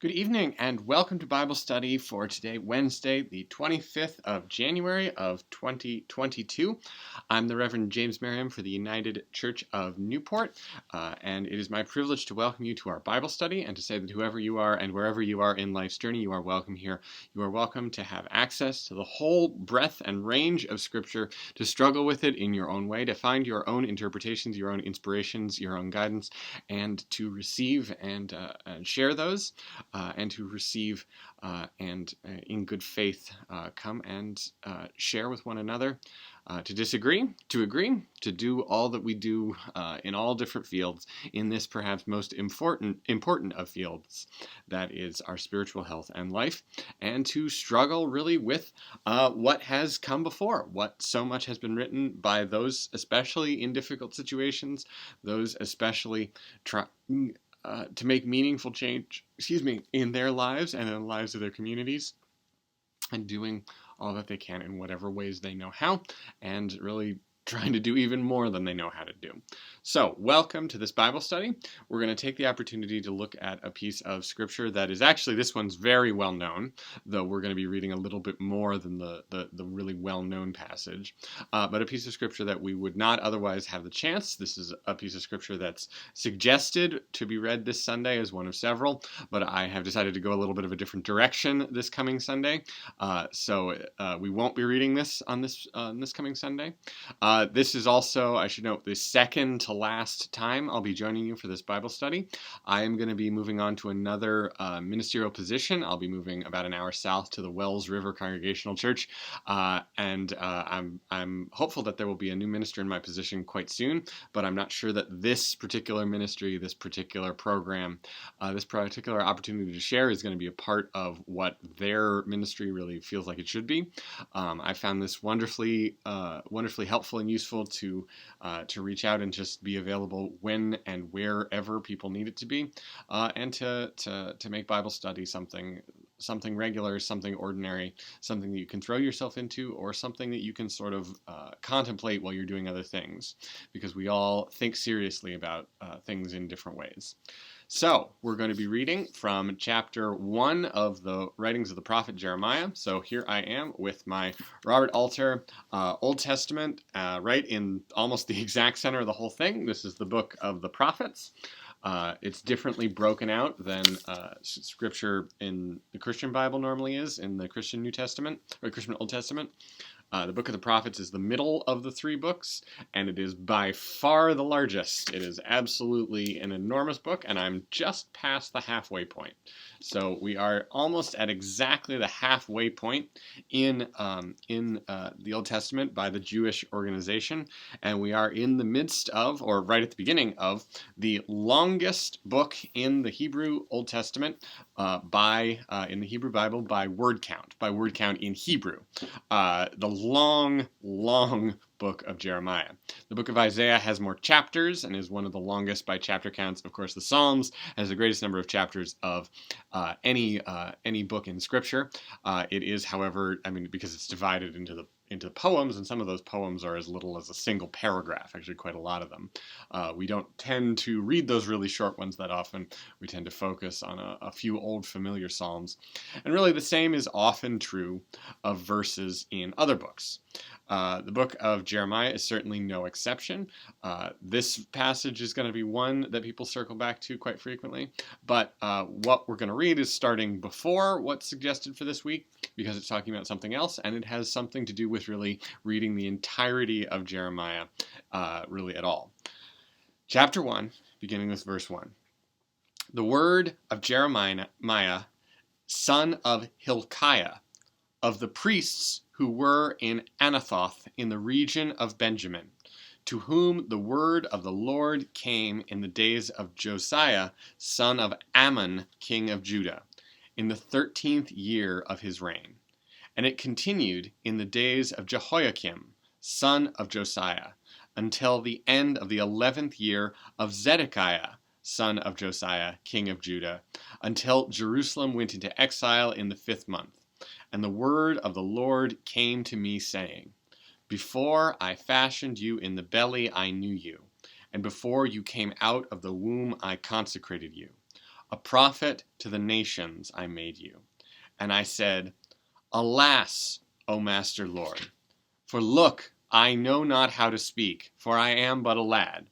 Good evening and welcome to Bible study for today, Wednesday, the 25th of January of 2022. I'm the Reverend James Merriam for the United Church of Newport, and it is my privilege to welcome you to our Bible study and to say that whoever you are and wherever you are in life's journey, you are welcome here. You are welcome to have access to the whole breadth and range of Scripture, to struggle with it in your own way, to find your own interpretations, your own inspirations, your own guidance, and to receive and share those. And to receive and in good faith come and share with one another, to disagree, to agree, to do all that we do in all different fields in this perhaps most important of fields, that is our spiritual health and life, and to struggle really with what has come before, what so much has been written by those especially in difficult situations, those especially trying to make meaningful change, in their lives and in the lives of their communities, and doing all that they can in whatever ways they know how, and really trying to do even more than they know how to do. So, welcome to this Bible study. We're going to take the opportunity to look at a piece of Scripture that is actually, this one's very well known, though we're going to be reading a little bit more than the really well-known passage, but a piece of Scripture that we would not otherwise have the chance. This is a piece of Scripture that's suggested to be read this Sunday as one of several, but I have decided to go a little bit of a different direction this coming Sunday, so we won't be reading this on this coming Sunday. This is also, I should note, the second to last time I'll be joining you for this Bible study. I am going to be moving on to another ministerial position. I'll be moving about an hour south to the Wells River Congregational Church, and I'm hopeful that there will be a new minister in my position quite soon, but I'm not sure that this particular ministry, this particular program, this particular opportunity to share is going to be a part of what their ministry really feels like it should be. I found this wonderfully helpful and useful to reach out and just be available when and wherever people need it to be, and to make Bible study something regular, something ordinary, something that you can throw yourself into, or something that you can sort of contemplate while you're doing other things, because we all think seriously about things in different ways. So, we're going to be reading from chapter 1 of the writings of the prophet Jeremiah. So here I am with my Robert Alter Old Testament, right in almost the exact center of the whole thing. This is the book of the prophets. It's differently broken out than Scripture in the Christian Bible normally is, in the Christian New Testament, or Christian Old Testament. The Book of the Prophets is the middle of the three books, and it is by far the largest. It is absolutely an enormous book, and I'm just past the halfway point. So we are almost at exactly the halfway point in the Old Testament by the Jewish organization, and we are in the midst of, or right at the beginning of, the longest book in the Hebrew Old Testament in the Hebrew Bible by word count in Hebrew. The long book of Jeremiah. The book of Isaiah has more chapters and is one of the longest by chapter counts. Of course, the Psalms has the greatest number of chapters of any book in Scripture. It is, however, because it's divided into poems, and some of those poems are as little as a single paragraph, actually quite a lot of them. We don't tend to read those really short ones that often. We tend to focus on a few old familiar psalms. And really the same is often true of verses in other books. The book of Jeremiah is certainly no exception. This passage is going to be one that people circle back to quite frequently, but what we're going to read is starting before what's suggested for this week, because it's talking about something else, and it has something to do with really reading the entirety of Jeremiah really at all. Chapter 1, beginning with verse 1. The word of Jeremiah, son of Hilkiah, of the priests who were in Anathoth in the region of Benjamin, to whom the word of the Lord came in the days of Josiah, son of Ammon, king of Judah, in the 13th year of his reign. And it continued in the days of Jehoiakim, son of Josiah, until the end of the 11th year of Zedekiah, son of Josiah, king of Judah, until Jerusalem went into exile in the 5th month. And the word of the Lord came to me, saying, Before I fashioned you in the belly I knew you, and before you came out of the womb I consecrated you. a prophet to the nations I made you. And I said, Alas, O Master Lord, for look, I know not how to speak, for I am but a lad.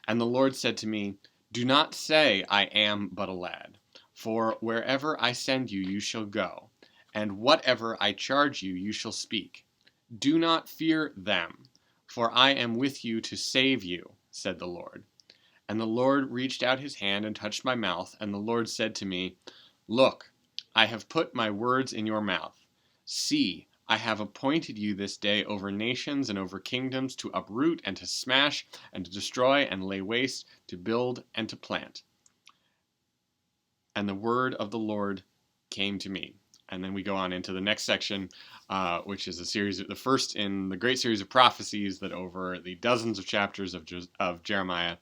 And the Lord said to me, Do not say, I am but a lad, for wherever I send you, you shall go, and whatever I charge you, you shall speak. Do not fear them, for I am with you to save you, said the Lord. And the Lord reached out his hand and touched my mouth, and the Lord said to me, Look, I have put my words in your mouth. See, I have appointed you this day over nations and over kingdoms to uproot and to smash and to destroy and lay waste, to build and to plant. And the word of the Lord came to me. And then we go on into the next section, which is the first in the great series of prophecies that over the dozens of chapters of Jeremiah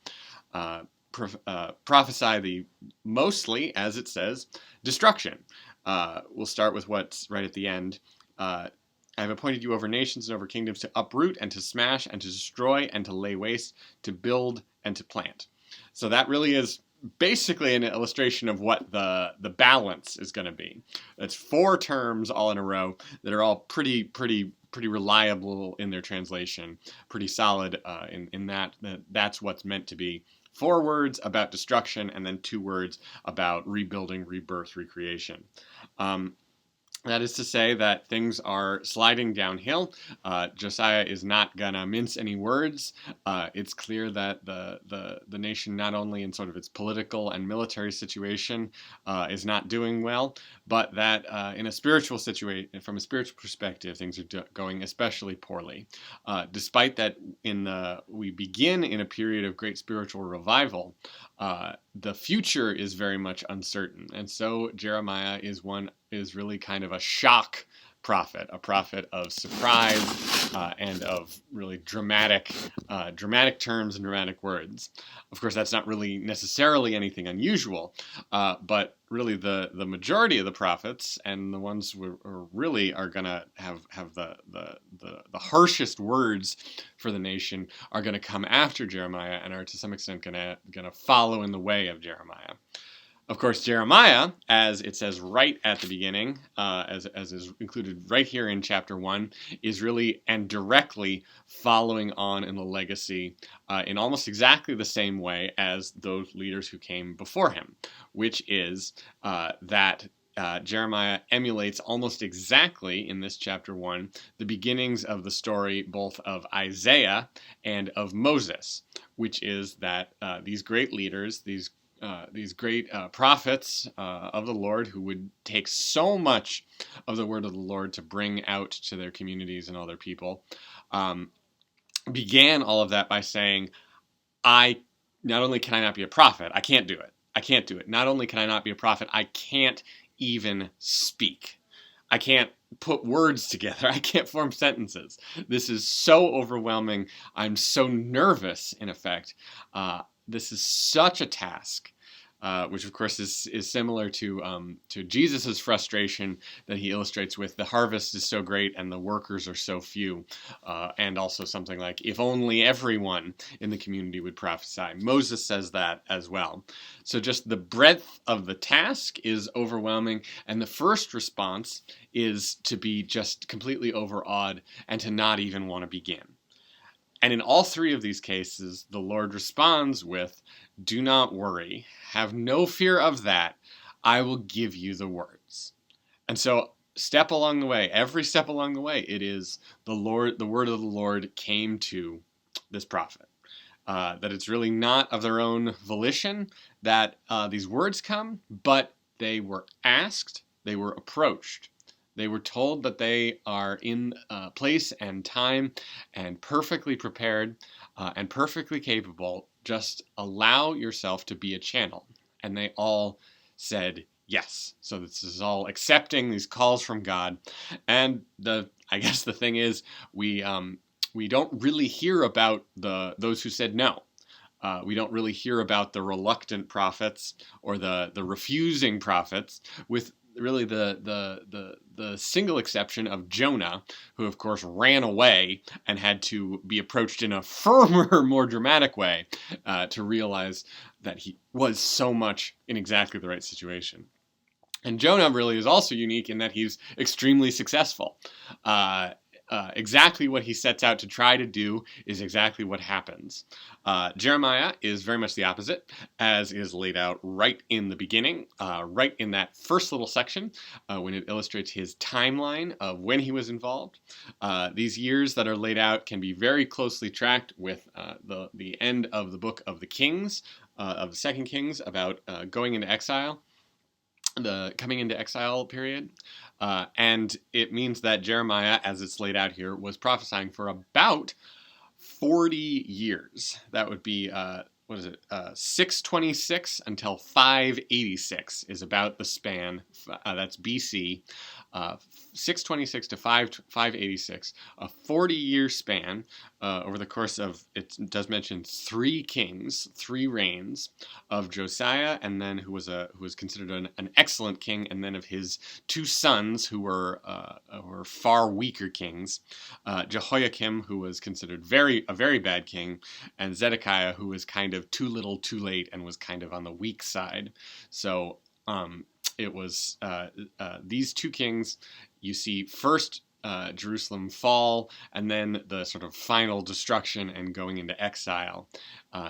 prophesy the mostly, as it says, destruction. We'll start with what's right at the end. I have appointed you over nations and over kingdoms to uproot and to smash and to destroy and to lay waste, to build and to plant. So that really is basically an illustration of what the balance is going to be. It's 4 terms all in a row that are all pretty reliable in their translation, pretty solid in that's what's meant to be. 4 words about destruction and then 2 words about rebuilding, rebirth, recreation. That is to say that things are sliding downhill. Josiah is not gonna mince any words. It's clear that the nation, not only in sort of its political and military situation, is not doing well, but that in a spiritual situation, from a spiritual perspective, things are going especially poorly. Despite that, we begin in a period of great spiritual revival, the future is very much uncertain, and so Jeremiah is really kind of a shock prophet, a prophet of surprise and of really dramatic terms and dramatic words. Of course, that's not really necessarily anything unusual, but really the majority of the prophets and the ones who really are going to have the harshest words for the nation are going to come after Jeremiah and are to some extent going to follow in the way of Jeremiah. Of course, Jeremiah, as it says right at the beginning, as is included right here in chapter 1, is really and directly following on in the legacy in almost exactly the same way as those leaders who came before him, which is that Jeremiah emulates almost exactly in this chapter 1 the beginnings of the story both of Isaiah and of Moses, which is that these great leaders, these great prophets of the Lord who would take so much of the word of the Lord to bring out to their communities and other people, began all of that by saying, not only can I not be a prophet, I can't do it. I can't do it. Not only can I not be a prophet, I can't even speak. I can't put words together. I can't form sentences. This is so overwhelming. I'm so nervous, in effect. This is such a task, which of course is similar to Jesus's frustration that he illustrates with the harvest is so great and the workers are so few, and also something like if only everyone in the community would prophesy. Moses says that as well. So just the breadth of the task is overwhelming, and the first response is to be just completely overawed and to not even want to begin. And in all 3 of these cases, the Lord responds with, do not worry, have no fear of that, I will give you the words. And so step along the way, every step along the way, it is the word of the Lord came to this prophet. That it's really not of their own volition that these words come, but they were asked, they were approached. They were told that they are in place and time and perfectly prepared and perfectly capable. Just allow yourself to be a channel. And they all said yes. So this is all accepting these calls from God. And I guess the thing is, we don't really hear about those who said no. We don't really hear about the reluctant prophets or the refusing prophets. With really the single exception of Jonah, who of course ran away and had to be approached in a firmer, more dramatic way to realize that he was so much in exactly the right situation. And Jonah really is also unique in that he's extremely successful. Exactly what he sets out to try to do is exactly what happens. Jeremiah is very much the opposite, as is laid out right in the beginning, right in that first little section, when it illustrates his timeline of when he was involved. These years that are laid out can be very closely tracked with the end of the book of the Kings, of the Second Kings, about going into exile. The coming into exile period. And it means that Jeremiah, as it's laid out here, was prophesying for about 40 years. That would be, 626 until 586 is about the span. That's BC. 626 to 586, a 40-year span over the course of, it does mention 3 kings, 3 reigns of Josiah, and then who was considered an excellent king, and then of his 2 sons who were far weaker kings, Jehoiakim, who was considered a very bad king, and Zedekiah, who was kind of too little, too late, and was kind of on the weak side. So it was these 2 kings. You see first Jerusalem fall, and then the sort of final destruction and going into exile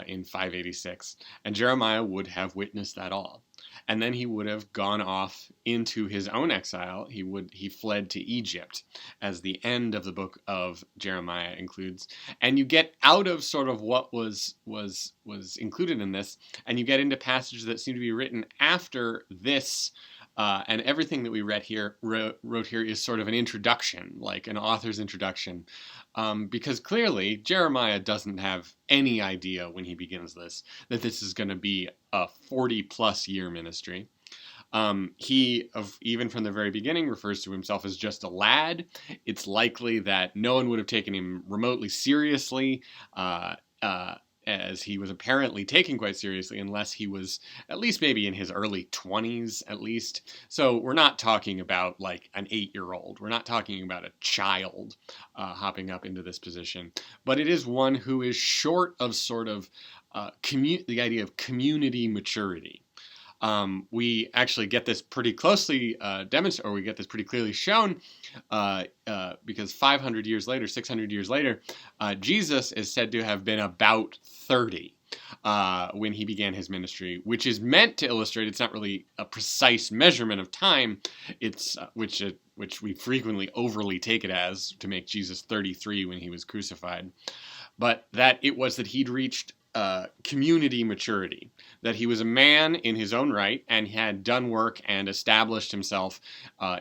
in 586. And Jeremiah would have witnessed that all. And then he would have gone off into his own exile. He fled to Egypt, as the end of the book of Jeremiah includes. And you get out of sort of what was included in this, and you get into passages that seem to be written after this. And everything that we wrote here is sort of an introduction, like an author's introduction, because clearly Jeremiah doesn't have any idea when he begins this that this is going to be a 40-plus year ministry. He, even from the very beginning, refers to himself as just a lad. It's likely that no one would have taken him remotely seriously, as he was apparently taken quite seriously, unless he was at least maybe in his early 20s at least. So we're not talking about like an 8-year-old. We're not talking about a child hopping up into this position. But it is one who is short of sort of the idea of community maturity. We actually get this pretty closely demonstrated, or we get this pretty clearly shown, because 600 years later, Jesus is said to have been about 30 when he began his ministry, which is meant to illustrate, it's not really a precise measurement of time, it's which we frequently overly take it as to make Jesus 33 when he was crucified, but that it was that he'd reached community maturity, that he was a man in his own right and had done work and established himself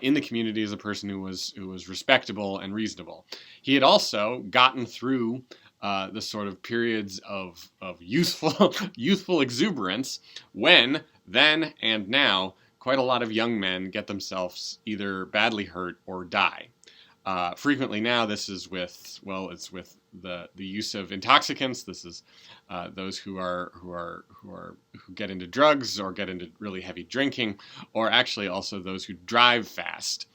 in the community as a person who was respectable and reasonable. He had also gotten through the sort of periods of youthful exuberance when, then and now, quite a lot of young men get themselves either badly hurt or die. Frequently now, this is with the use of intoxicants. This is those who get into drugs or get into really heavy drinking, or actually also those who drive fast.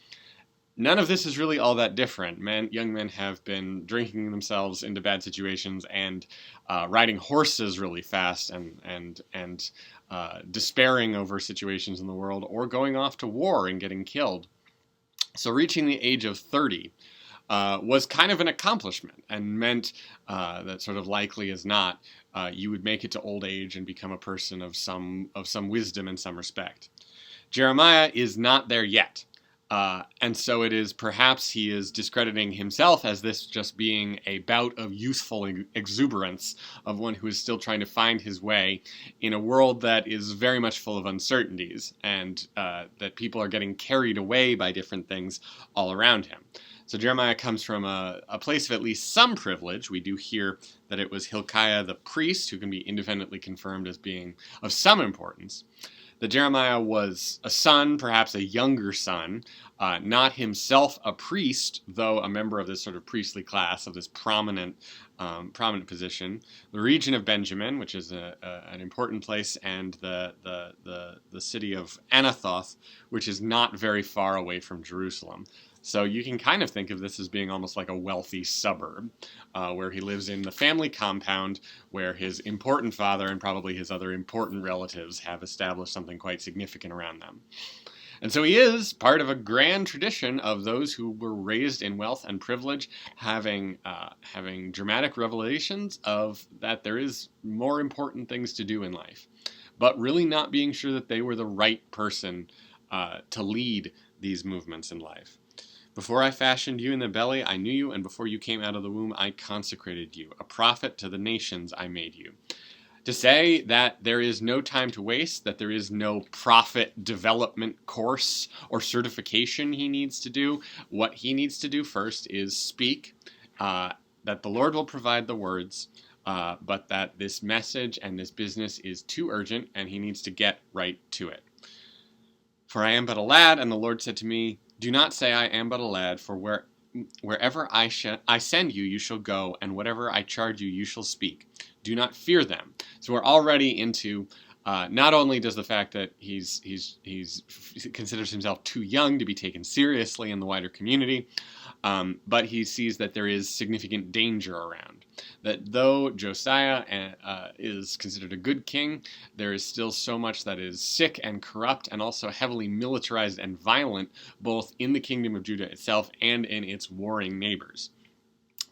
None of this is really all that different. Young men have been drinking themselves into bad situations and riding horses really fast and despairing over situations in the world, or going off to war and getting killed. So reaching the age of 30 was kind of an accomplishment, and meant that sort of likely as not, you would make it to old age and become a person of some wisdom and some respect. Jeremiah is not there yet. And so it is perhaps he is discrediting himself as this just being a bout of youthful exuberance of one who is still trying to find his way in a world that is very much full of uncertainties, and that people are getting carried away by different things all around him. So Jeremiah comes from a place of at least some privilege. We do hear that it was Hilkiah the priest, who can be independently confirmed as being of some importance. That Jeremiah was a son, perhaps a younger son, not himself a priest, though a member of this sort of priestly class, of this prominent prominent position. The region of Benjamin, which is an important place, and the city of Anathoth, which is not very far away from Jerusalem. So you can kind of think of this as being almost like a wealthy suburb, where he lives in the family compound, where his important father and probably his other important relatives have established something quite significant around them. And so he is part of a grand tradition of those who were raised in wealth and privilege, having dramatic revelations of that there is more important things to do in life, but really not being sure that they were the right person to lead these movements in life. Before I fashioned you in the belly, I knew you, and before you came out of the womb, I consecrated you. A prophet to the nations I made you. To say that there is no time to waste, that there is no prophet development course or certification he needs to do. What he needs to do first is speak, that the Lord will provide the words, but that this message and this business is too urgent, and he needs to get right to it. For I am but a lad, and the Lord said to me, do not say I am but a lad, for wherever I send you, you shall go, and whatever I charge you, you shall speak. Do not fear them. So we're already into not only does the fact that he considers himself too young to be taken seriously in the wider community, but he sees that there is significant danger around. That though Josiah is considered a good king, there is still so much that is sick and corrupt and also heavily militarized and violent, both in the kingdom of Judah itself and in its warring neighbors.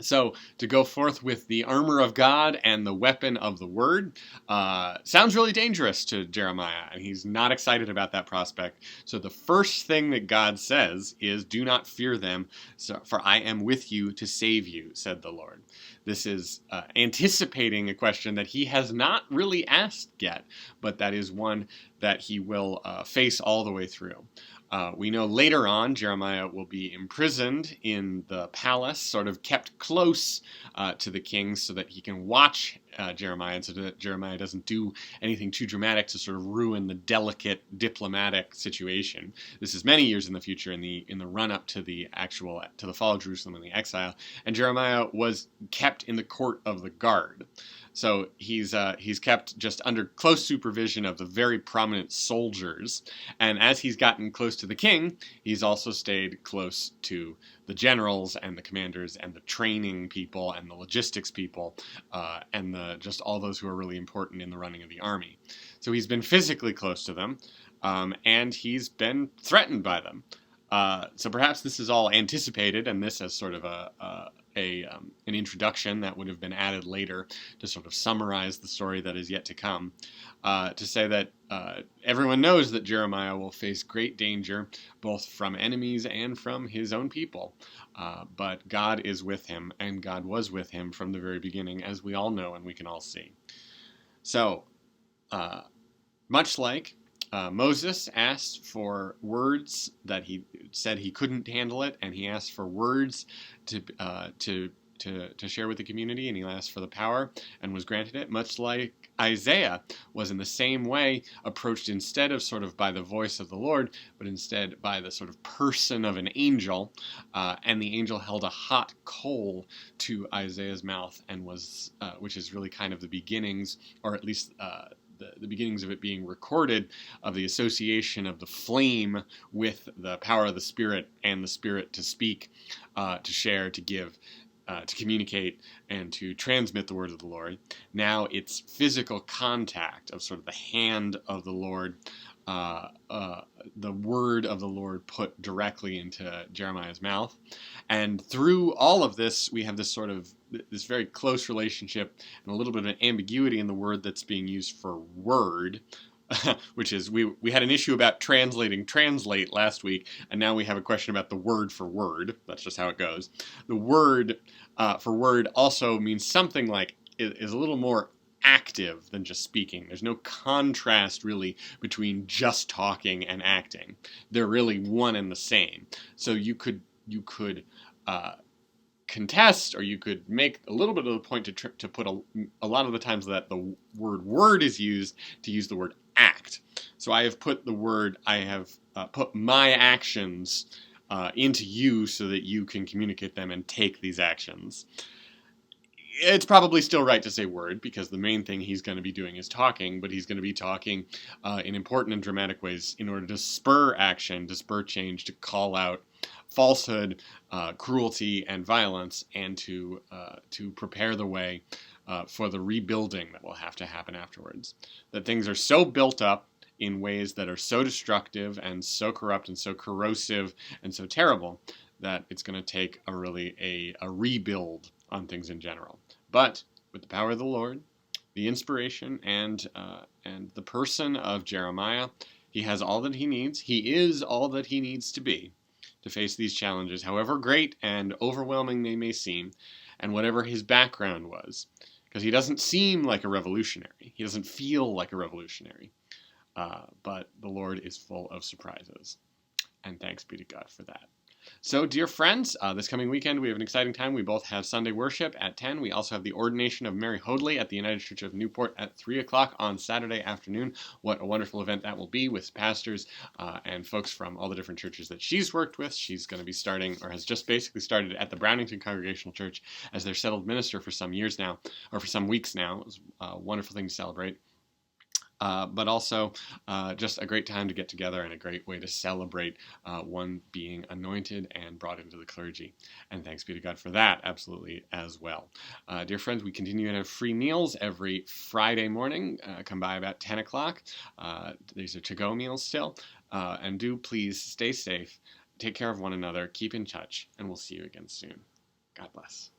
So to go forth with the armor of God and the weapon of the word sounds really dangerous to Jeremiah, and he's not excited about that prospect. So the first thing that God says is, do not fear them, for I am with you to save you, said the Lord. This is anticipating a question that he has not really asked yet, but that is one that he will face all the way through. We know later on Jeremiah will be imprisoned in the palace, sort of kept close to the king so that he can watch Jeremiah, and so that Jeremiah doesn't do anything too dramatic to sort of ruin the delicate diplomatic situation. This is many years in the future, in the run-up to the fall of Jerusalem and the exile, and Jeremiah was kept in the court of the guard. So he's kept just under close supervision of the very prominent soldiers, and as he's gotten close to the king, he's also stayed close to the generals and the commanders and the training people and the logistics people and just all those who are really important in the running of the army. So he's been physically close to them, and he's been threatened by them. So perhaps this is all anticipated, and this as sort of an introduction that would have been added later to sort of summarize the story that is yet to come, to say that everyone knows that Jeremiah will face great danger, both from enemies and from his own people. But God is with him, and God was with him from the very beginning, as we all know and we can all see. So, much like Moses asked for words that he said he couldn't handle it, and he asked for words to share with the community, and he asked for the power and was granted it. Much like Isaiah was in the same way approached, instead of sort of by the voice of the Lord, but instead by the sort of person of an angel, and the angel held a hot coal to Isaiah's mouth, and was which is really kind of the beginnings, or at least the beginnings of it being recorded, of the association of the flame with the power of the Spirit, and the Spirit to speak, to share, to give, to communicate, and to transmit the word of the Lord. Now it's physical contact of sort of the hand of the Lord, the word of the Lord put directly into Jeremiah's mouth. And through all of this, we have this very close relationship and a little bit of an ambiguity in the word that's being used for word, which is, we had an issue about translate last week, and now we have a question about the word for word. That's just how it goes. The word for word also means something like, is a little more active than just speaking. There's no contrast really between just talking and acting. They're really one and the same. So you could contest, or you could make a little bit of the point to put a lot of the times that the word is used, to use the word act. So I have put put my actions into you so that you can communicate them and take these actions. it's probably still right to say word, because the main thing he's going to be doing is talking, but he's going to be talking in important and dramatic ways in order to spur action, to spur change, to call out falsehood, cruelty, and violence, and to prepare the way for the rebuilding that will have to happen afterwards. That things are so built up in ways that are so destructive and so corrupt and so corrosive and so terrible that it's going to take a rebuild on things in general. But with the power of the Lord, the inspiration, and the person of Jeremiah, he has all that he needs. He is all that he needs to be to face these challenges, however great and overwhelming they may seem, and whatever his background was. Because he doesn't seem like a revolutionary. He doesn't feel like a revolutionary. But the Lord is full of surprises. And thanks be to God for that. So, dear friends, this coming weekend we have an exciting time. We both have Sunday worship at 10. We also have the ordination of Mary Hoadley at the United Church of Newport at 3 o'clock on Saturday afternoon. What a wonderful event that will be, with pastors and folks from all the different churches that she's worked with. She's going to be starting, or has just basically started, at the Brownington Congregational Church as their settled minister for some years now, or for some weeks now. It was a wonderful thing to celebrate. But also just a great time to get together, and a great way to celebrate one being anointed and brought into the clergy. And thanks be to God for that, absolutely, as well. Dear friends, we continue to have free meals every Friday morning. Come by about 10 o'clock. These are to-go meals still. And do please stay safe, take care of one another, keep in touch, and we'll see you again soon. God bless.